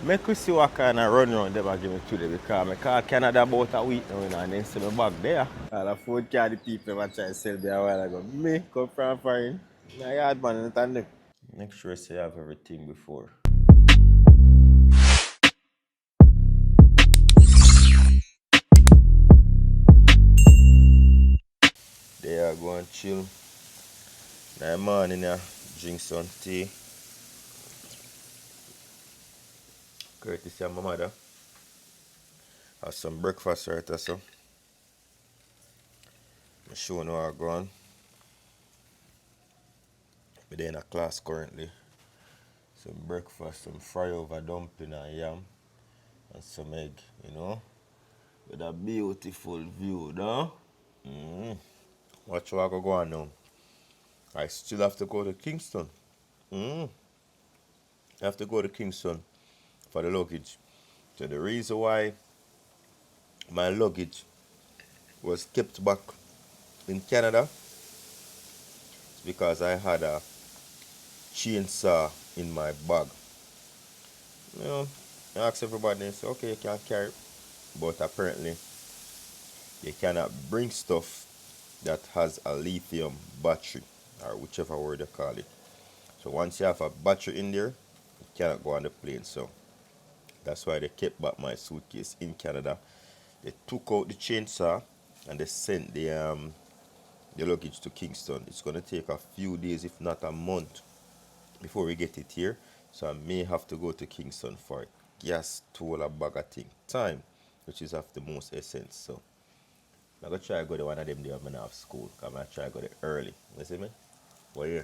Make we see what kind of run around them and give me today because I call Canada about a week now, and then see me back there. All the food car the people ever try to sell me a while ago. Me come from foreign. My yard man and them. Make sure you have everything before. They are going chill. In the morning, drink some tea. Courtesy of my mother. Have some breakfast right or so. I'm sure now I'm going. I'm in a class currently. Some breakfast, some fry over dumpling and yam. And some egg, you know. With a beautiful view, though. Watch what I go on now. I still have to go to Kingston. I have to go to Kingston for the luggage. So the reason why my luggage was kept back in Canada is because I had a chainsaw in my bag. You know, I asked everybody and say, okay, you can carry it. But apparently, you cannot bring stuff that has a lithium battery, or whichever word you call it. So once you have a battery in there, you cannot go on the plane. So that's why they kept back my suitcase in Canada. They took out the chainsaw and they sent the luggage to Kingston. It's going to take a few days, if not a month, before we get it here. So I may have to go to Kingston for gas, toll, a bag of thing. Time, which is of the most essence. So I'm going to try to go to one of them days when I have school. Because I'm going to try to go there early. You see me? Well, yeah.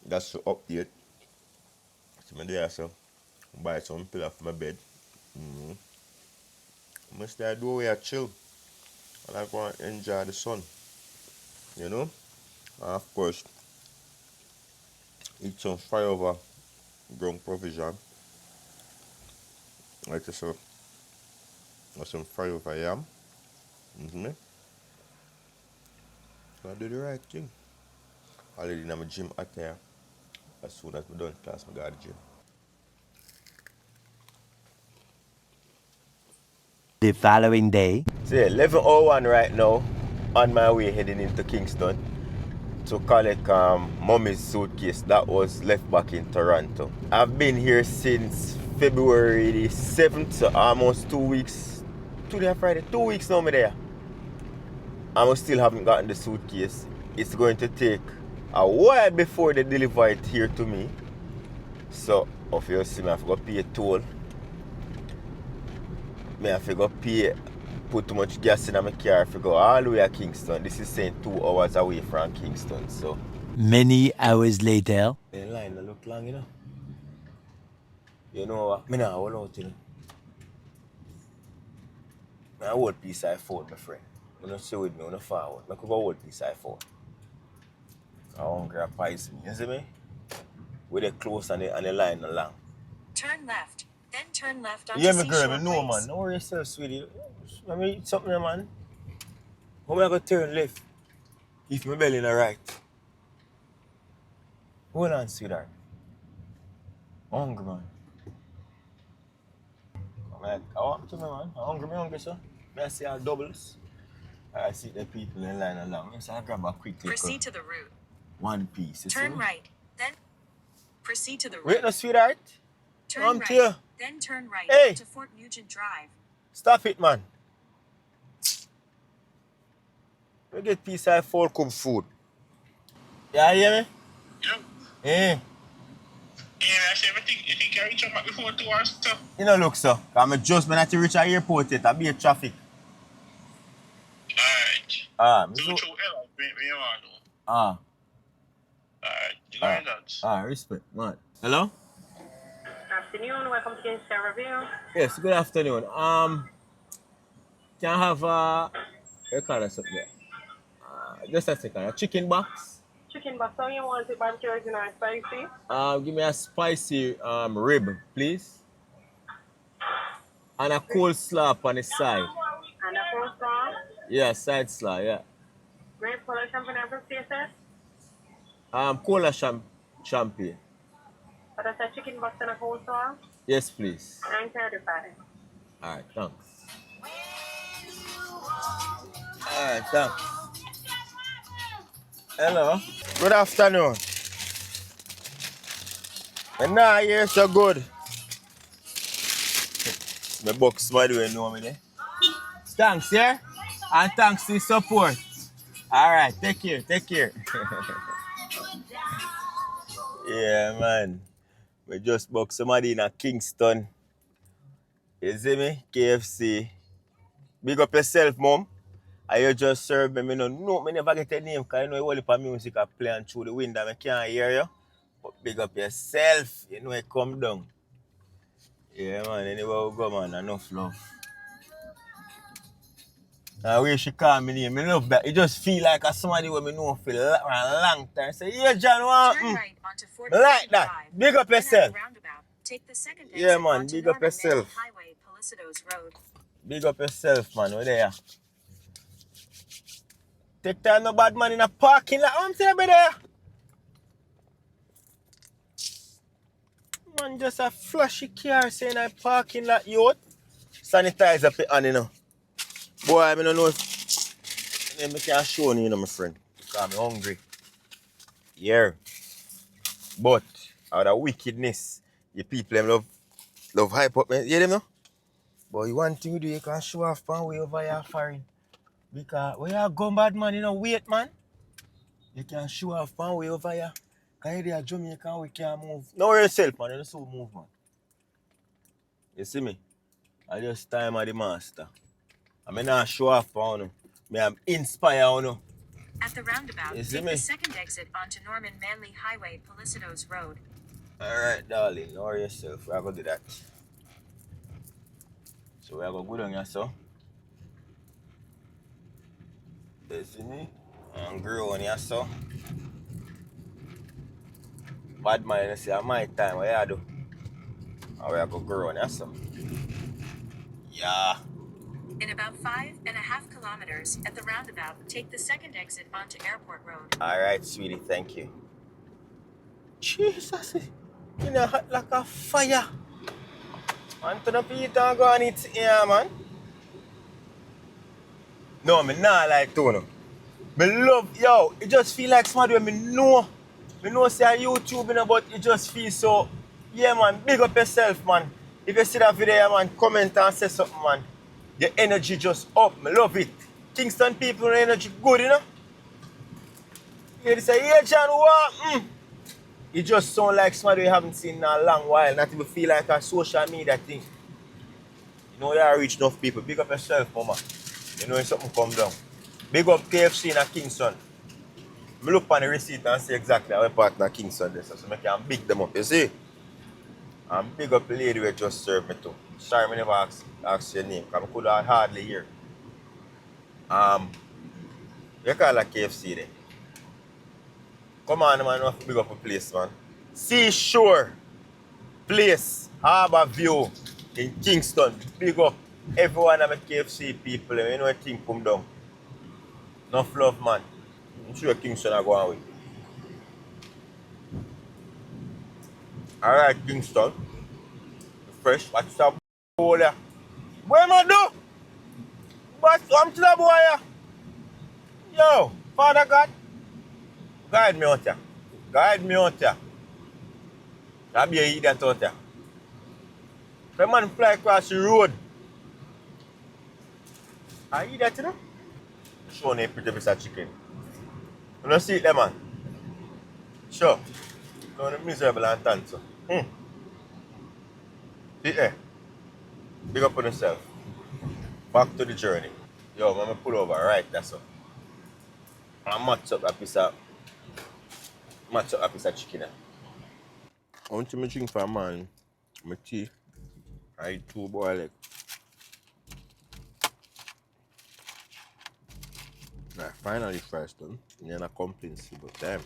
That's the update. So I'm there, so buy some pillow for my bed. I'm going to stay do where I chill. And I go and enjoy the sun. You know? And of course, eat some fry over ground provision. Like I said, or some fry over yam. So I do the right thing. Already in my gym at there. As soon as I'm done class, I go to the gym. The following day. So yeah, 11:01 right now. On my way heading into Kingston to collect mommy's suitcase that was left back in Toronto. I've been here since February the 7th, so almost 2 weeks. Today Friday, 2 weeks now me there. And I still haven't gotten the suitcase. It's going to take a while before they deliver it here to me. So obviously I have to go pay a toll. I have to go pay, put too much gas in my car if I go all the way to Kingston. This is saying 2 hours away from Kingston, so. Many hours later. The line don't look long, you know. You know what? I don't hold out, you know. I hold piece I phone, my friend. You don't stay with me, you don't forward. I could go hold piece I phone. I hungry and pies me, you see me? With the close and the line not long. Turn left, then turn left onto Yeah, my girl, Seashore I know, Place. man. Don't worry yourself, sweetie. Let me eat something, man. How am I going to turn left? If my belly not right. Hold on, sweetheart. Hungry, man. I want to, man. I'm hungry, sir. I see our doubles. I see the people in line along. So I grab a quick little Proceed to the route. one piece. Turn right, then proceed to the route. Wait, no, sweetheart. Turn right, here. then turn right Hey. to Fort Nugent Drive. Stop it, man. We get piece of full cup food. Yeah, you hear me? Yep. Eh. Yeah, that's everything. You think I reach up back before 2 hours, so? You know, look, sir. I'm just when I reach the airport yet. I'll be in traffic. Alright. So, which airline when you want to do? Alright. You got that. Respect, man. Hello? Afternoon, welcome to Kingston Review. Yes, good afternoon. Can I have you call that something there? Just a second. A chicken box. Chicken box, how you want it, barbecue original spicy? Give me a spicy rib, please. And a coleslaw on the side. And a coleslaw? Yeah, side slaw, yeah. Grape cola champagne and fruit pieces? Cola champagne. A That's a chicken box and a coleslaw. Yes, please. 9:35. Alright, thanks. Alright, thanks. Hello. Good afternoon. And now you're so good. My box, by the way, know me there. Thanks, yeah? And thanks for the support. Alright, take care, take care. Yeah, man. We just booked somebody in a Kingston. You see me? KFC. Big up yourself, mom. I you just serve me. Me no know. Me never get a name because I know you only for music I playing through the window. I can't hear you. But big up yourself. You know it come down. Yeah, man. Anywhere we go, man. Enough love. I wish she call me name. Me love that. It just feel like somebody who me know for a long time. Say, yeah, John, what? Turn right onto Fort Like that. Drive. Big up Then at the yourself. roundabout, take the second exit Yeah, man. onto Big up Norman Manley yourself. Highway, Pelicitos Road. Big up yourself, man. Where there? Take time no bad man in a parking lot. I'm saying, there. Man, just a flashy car saying I parking lot, youth. Sanitize up on, you know. Boy, I don't know if I can show you, my friend. Because I'm hungry. Yeah. But out of wickedness, the people them love hype up, man. You them know? But you want thing you do, you can show off pan way over here foreign. Because when you go bad man, you know, wait, man. You can show off pan way over here. Because you're Jamaican, we can't move. Know yourself, man. You don't so move, man. You see me? I just time of the master. I'm not show off for you. I'm inspire you. At the roundabout, You see take me? the second exit onto Norman Manley Highway, Pelicitos Road. Alright, darling. Know yourself. We're going to do that. So we're going to go down here, so. You see me? And grow on here, so. Bad man, you see, at my time, what you do? And we're going to grow on here, so. Yeah. In about 5.5 kilometers at the roundabout, take the second exit onto Airport Road. Alright, sweetie, thank you. Jesus, you know, hot like a fire. Man, turn up heat and go and eat here, man. No, me not like to, no. Me love, yo, it just feel like somebody when me know. Me know say on YouTube, you know, but it just feel so, yeah, man, big up yourself, man. If you see that video, man, comment and say something, man. Your energy just up, me love it. Kingston people, energy good, you know. You say, yeah, John, what? It just sound like somebody you haven't seen in a long while, not even feel like a social media thing. You know, you reach enough people. Big up yourself, mama. You know, when something come down. Big up KFC in a Kingston. I look on the receipt and see exactly how part in Kingston is. So I can big them up, you see? And big up the lady who just served me too. Sorry, I never ask your name, because I could hardly hear. You call it KFC then? Come on, man, you have to big up a place, man. Seashore Place, Harbour View in Kingston. Big up everyone of the KFC people, you know, thing come down. Enough love, man. I'm sure Kingston are going with. Alright, Kingston. Fresh, what's up, boy? What am I do? But I'm to the boy here. Yo, Father God, guide me out here. Guide me out here. I'll be a idiot out here. The man fly across the road. I eat that, you know? Show me a pretty piece of chicken. You don't see it there, man? Sure. Don't miserable and tan, so. See it there? Big up on yourself. Back to the journey. Yo, I'm gonna pull over right there, so. I match up a piece of chicken there. I want to drink for a man. My tea. I eat 2 boiled eggs. Right, finally fries done. And then I complain, but damn,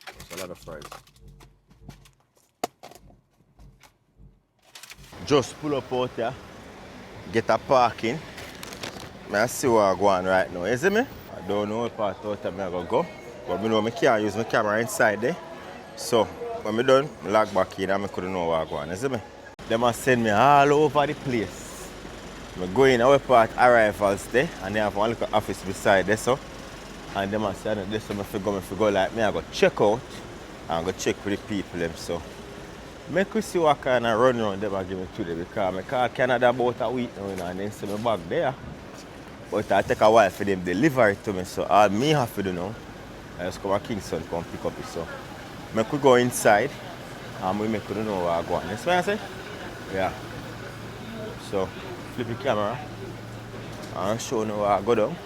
that's a lot of fries. Just pull up out here, get a parking. I see where I go on right now, you see me? I don't know what part out here I'm gonna go, but I know I can't use my camera inside there. So when I done, I log back in and I couldn't know what I go on. You see me? They must send me all over the place. I go in our part arrivals there and they have one little office beside there so. And they must say this so I go like me, I go check out and go check with the people them so. Make we see what kind of run around them and give me today because I call Canada about a week now, you know, and then send me back there. But it take a while for them deliver it to me. So all me have to do now, I just come to Kingston come pick up it. So make we go inside and we make you know where I go on. That's what I say? Yeah. So flip the camera and show you where I go down.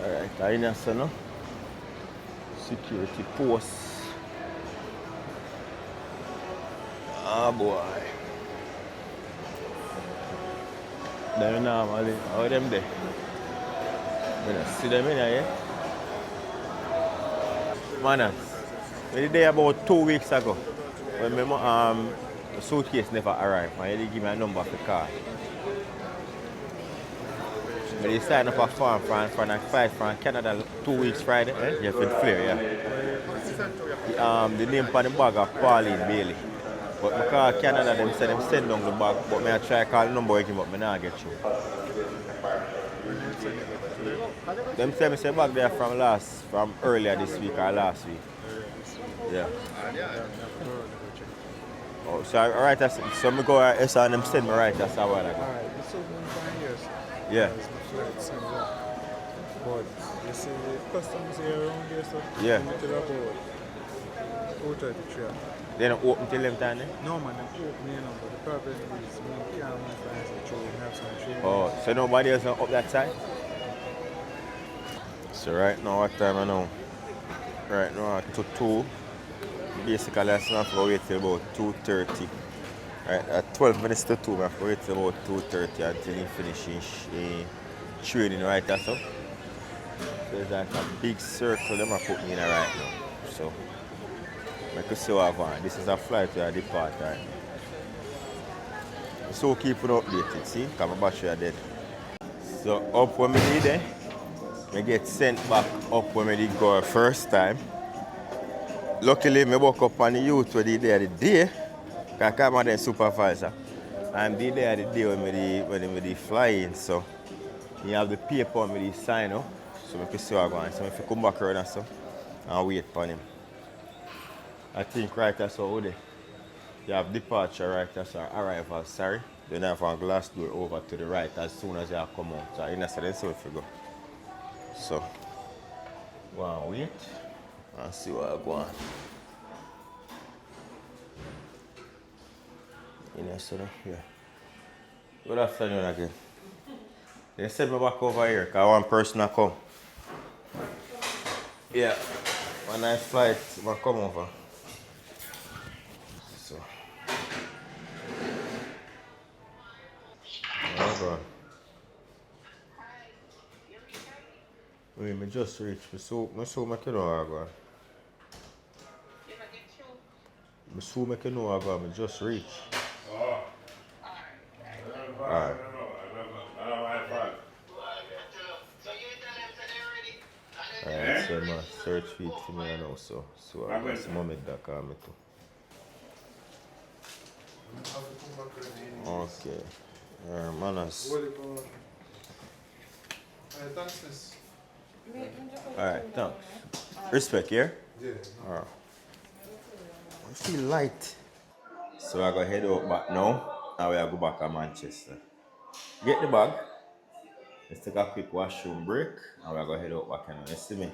Alright, I in here so now. Security post. Ah boy. They normally, how them there? I don't see them in here yet. Man, we did there about 2 weeks ago. When my suitcase never arrived. And they give me a number for the car. But they signed up a form for like 5 from Canada 2 weeks Friday. Eh? Yeah, for the flare, yeah. The name on the bag of Pauline Bailey. But my car Canada, them said them send down the bag. But I try call the number again, but I not get through. Them say me say back there from earlier this week or last week. Yeah. Oh, so alright, so I go and them send me right that's a while ago. Yeah. But you see the customs here around here, so Yeah. until about 4:33. They don't open till them time, eh? No man, they open here now, but the problem is we can't find some training, have some training. Oh, so nobody else not up that side? So right now, what time I know? Right now at 2. Basically, I have to wait till about 2:30. Right, at 12 minutes to 2, I have to wait till about 2:30 until he finishes training right there. So there's like a big circle them are putting in right now. So I can see what I'm going. This is a flight where I depart right now. So keep it updated, see? Because my battery are dead. So up when we need it, I get sent back up when we did go first time. Luckily, I woke up on the youth where they there the day. Because I'm a supervisor. And they there the day when we fly in. So you have the paper when we sign up. So I can see what I'm going. So if you come back around and so, and wait for him. I think right that's how they. You have departure right that's our arrival, sorry. Then you have a glass door over to the right as soon as you come out. So in a second, so if you go. So wow, wait and see what I go on. In a second, yeah. Good afternoon again. They send me back over here because one person will come. Yeah. When I flight, I come over. So. Oh God. Wait, I just reached. I saw make you know how I go. I saw make you know how I go. I just reached. Alright. Alright, so my search feed for me now, so I got some moment that call me too. Okay. Manners. Alright, thanks. Respect, here? Yeah. Alright. I feel light. So I go head out back now, and we go back to Manchester. Get the bag. Let's take a quick washroom break, and we go head out back now. You see me?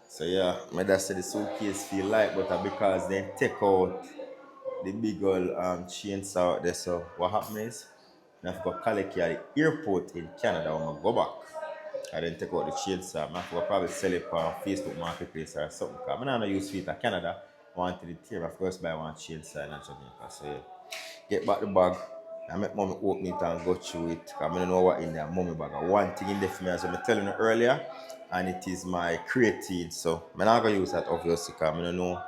So yeah, my dad said the suitcase feel light, but because they take out the big old chainsaw out there. So what happened is, I have to go collect it at the airport in Canada when I go back. I then take out the chainsaw. I have to probably sell it on Facebook Marketplace or something. Because I'm not use it in Canada. I wanted the tear. I first buy one chainsaw in Jamaica. So yeah, get back the bag. I make mommy open it and go through it. Because I don't know what in there. Mommy bag. One thing in there for me, as I was telling you earlier, and it is my creatine. So I'm not going to use that obviously because I don't know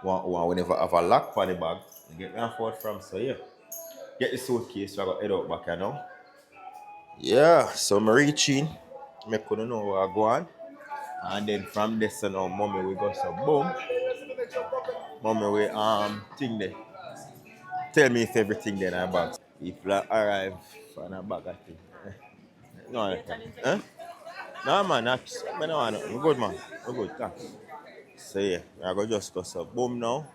whenever I have a lock for the bag. I get me and forth from. So yeah, get the suitcase. So I got head out back here now. Yeah, so I'm reaching. I couldn't know where I go on. And then from this so now mommy we go so boom. Mommy we thing there. Tell me if everything then I bag. If I arrive and a bag of thing. No, huh? No man, I don't want nothing. I'm good man. I'm good, thanks. So yeah, I go just go so boom now.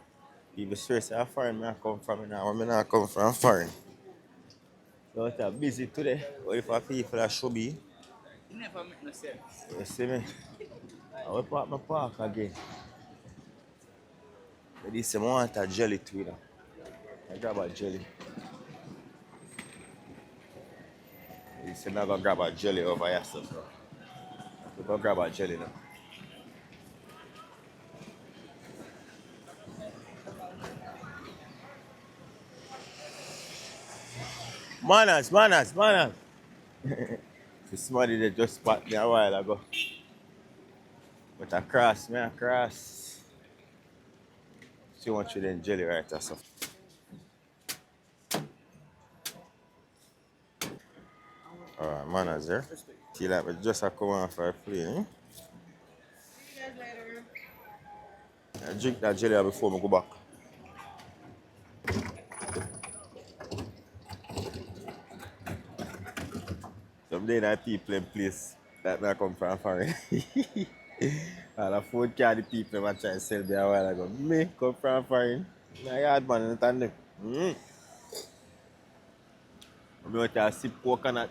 People stress how foreign me I come from now. When I come from foreign. So it's busy today. But if I people that should be, Never make no sense. you see me? I will park my park again. But this I want a jelly too, you know. I grab a jelly. This I'm gonna grab a jelly over here, so we go grab a jelly now. Manners, manners, manners. Somebody that just spot me a while ago. But I cross, me I cross. She wants you then jelly right or something. Alright, manners there. See like we just a come on for a plane. I drink that jelly before I go back. Some day that people in place that I come from foreign. And the food carry people that try to sell me a while ago. Me come from foreign. My yard man in the tandem. I'm out here sip coconut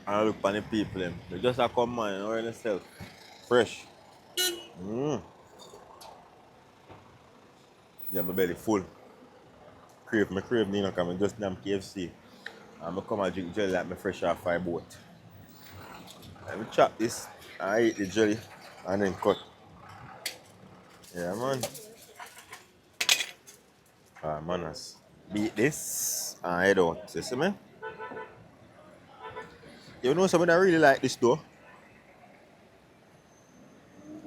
and I look for the people. They just a come man and already sell. Fresh. Yeah, my belly full. Crave, me crave me, you know, because I just damn KFC. And I come and drink jelly like me fresh off fire boat. Let me chop this and eat the jelly and then cut. Yeah, man. Manners. Beat this and head out. You see me? You know something I really like this though?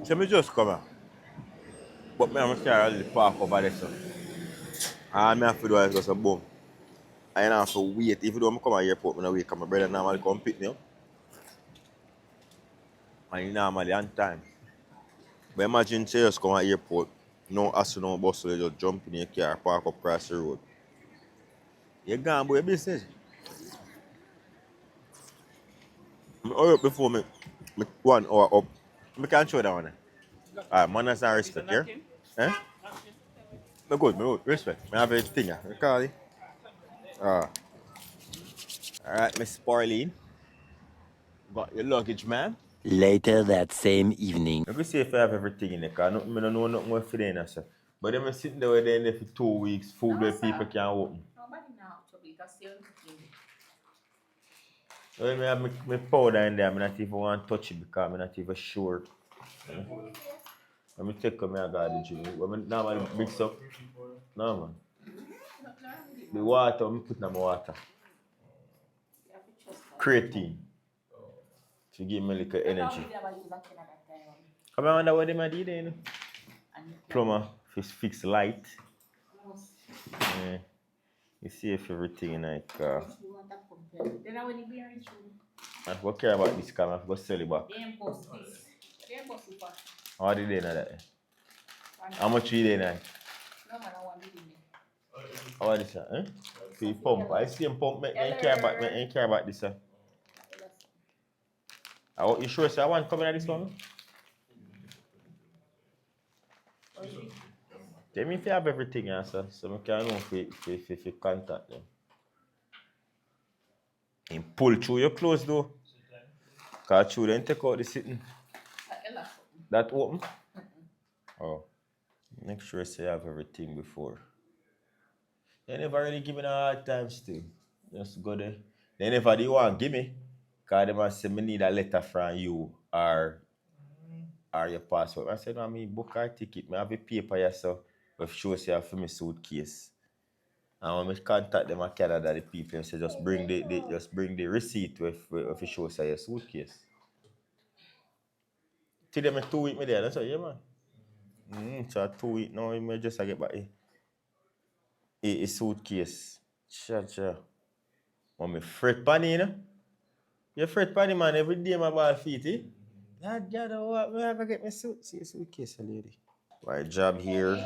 So me just come here. But me and my car really park over there. So. And I have to do is just a boom. I don't have to wait. Even though I come at the airport, I wait because my brother normally come pick me up. And he normally on time. But imagine say you just come at the airport, no hassle, no bustle, you just jump in your car, park up across the road. You gone about your business. I hurry up before me 1 hour up. I can't show that one. Alright, manners and respect, yeah? Eh? Me good, respect. I have a thing, yeah. You call it? Alright, Miss Pauline. Got your luggage, man. Later that same evening. I could see if I have everything in the car. I don't know nothing more for them, sir. But them sitting there for 2 weeks, food where people can't open. Nobody now actually, that's the only thing. Well, I have my powder in there. I'm not even want to touch it because I'm not even sure. Let me take my garden gin. When I normally mix up. No, man. The water, I put in my water. Creatine. To give me a little energy. Come on, wonder what they did then. Plumber, fix light. Yeah. You see if everything in like I don't care about this camera, I go sell it back. How did they know that? How much you did now? How about this? Eh? See pump. I see him pump, make me care about this. You sure say I want coming at this one? Tell me if you have everything, sir, so I can know if you contact them. And pull through your clothes though. Because through then take out the sitting. That open? Oh. Make sure say you have everything before. They never really give me a hard time still. Just go there. They never do want to give me. Because they must say me need a letter from you or your passport. I said, no, me book our ticket. I have a paper here so if shows you for my suitcase. And when I contact them in Canada, the people say just bring the receipt if it shows you your suitcase. Till them 2 weeks me there, that's what yeah man. So 2 weeks now I just get back a suitcase. Cha. When me fret pan you know. You fret pan man every day my ball feet, eh? God, what? Me ever get my suitcase, lady. My job here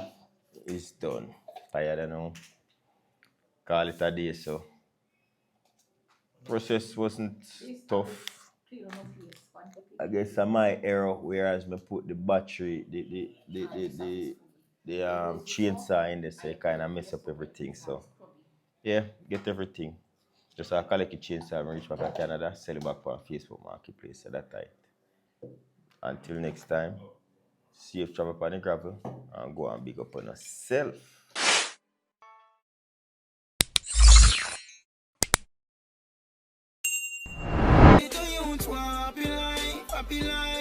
is done. Tired now. Call it a day, so. Process wasn't tough. I guess my error, whereas me put the battery, the chainsaw in there, so it kind of mess up everything. So yeah, get everything. Just I collect the chainsaw and reach back to Canada, sell it back on Facebook Marketplace. So that time. Until next time, safe travel upon the gravel and go and big up on yourself. Happy life, happy life.